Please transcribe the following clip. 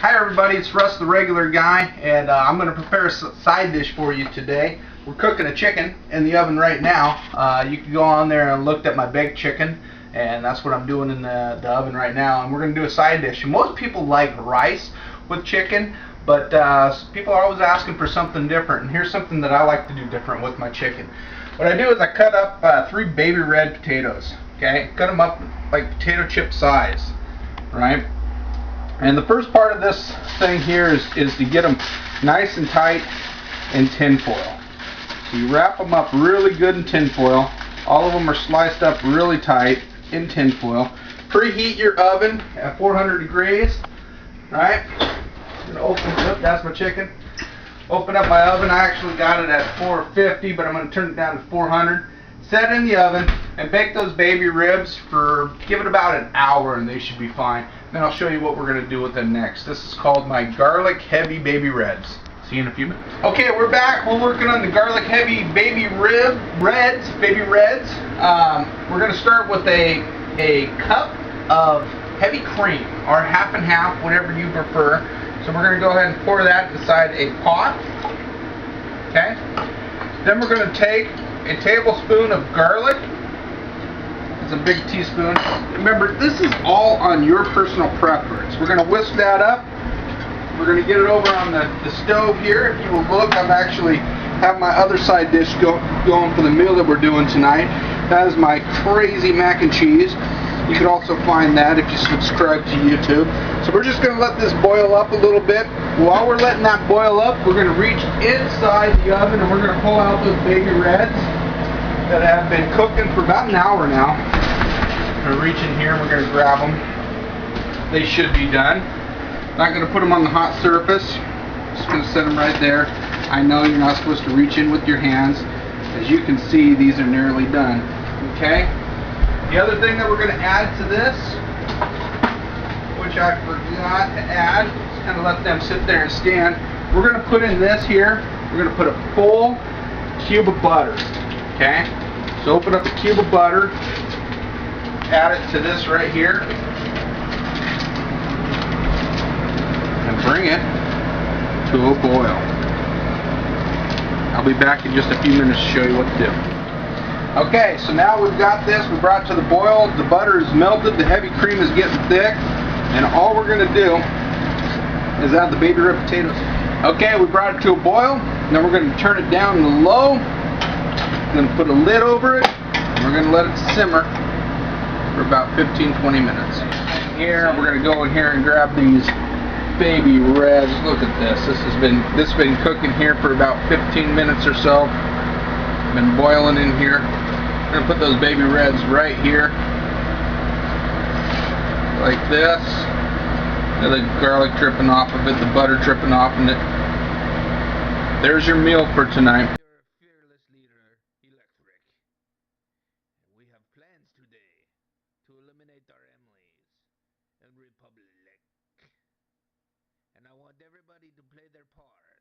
Hi everybody, it's Russ the Regular Guy, and I'm going to prepare a side dish for you today. We're cooking a chicken in the oven right now. You can go on there and look at my baked chicken, and that's what I'm doing in the oven right now. And we're going to do a side dish. And most people like rice with chicken, but people are always asking for something different. And here's something that I like to do different with my chicken. What I do is I cut up 3 baby red potatoes. Okay, cut them up like potato chip size, right? And the first part of this thing here is to get them nice and tight in tin foil. So you wrap them up really good in tin foil. All of them are sliced up really tight in tin foil. Preheat your oven at 400 degrees. Right? I'm going to open it up. That's my chicken. Open up my oven. I actually got it at 450, but I'm going to turn it down to 400. Set it in the oven and bake those baby ribs for, give it about an hour and they should be fine. Then I'll show you what we're going to do with them next. This is called my garlic heavy baby reds. See you in a few minutes. Okay, we're back. We're working on the garlic heavy baby reds. We're going to start with a cup of heavy cream, or half and half, whatever you prefer. So we're going to go ahead and pour that inside a pot. Okay. Then we're going to take a tablespoon of garlic. It's a big teaspoon. Remember, this is all on your personal preference. We're going to whisk that up. We're going to get it over on the stove here. If you will look, I've actually have my other side dish going for the meal that we're doing tonight. That is my crazy mac and cheese. You can also find that if you subscribe to YouTube. So we're just going to let this boil up a little bit. While we're letting that boil up, we're going to reach inside the oven and we're going to pull out those baby reds that have been cooking for about an hour now. We're going to reach in here and we're going to grab them. They should be done. Not going to put them on the hot surface. Just going to set them right there. I know you're not supposed to reach in with your hands. As you can see, these are nearly done. Okay? The other thing that we're going to add to this, which I forgot to add, just kind of let them sit there and stand. We're going to put in this here, we're going to put a full cube of butter. Okay? So open up a cube of butter, add it to this right here, and bring it to a boil. I'll be back in just a few minutes to show you what to do. Okay, so now we've got this, we brought it to the boil, the butter is melted, the heavy cream is getting thick, and all we're going to do is add the baby red potatoes. Okay, we brought it to a boil, then we're going to turn it down to low, then put a lid over it, and we're going to let it simmer for about 15-20 minutes. Here, we're going to go in here and grab these baby reds. Look at this. This has been cooking here for about 15 minutes or so. Been boiling in here. We're gonna put those baby reds right here, like this. And the garlic dripping off of it, the butter dripping off of it. There's your meal for tonight. Fearless leader, Electric. We have plans today to eliminate our enemies and Republic. And I want everybody to play their part.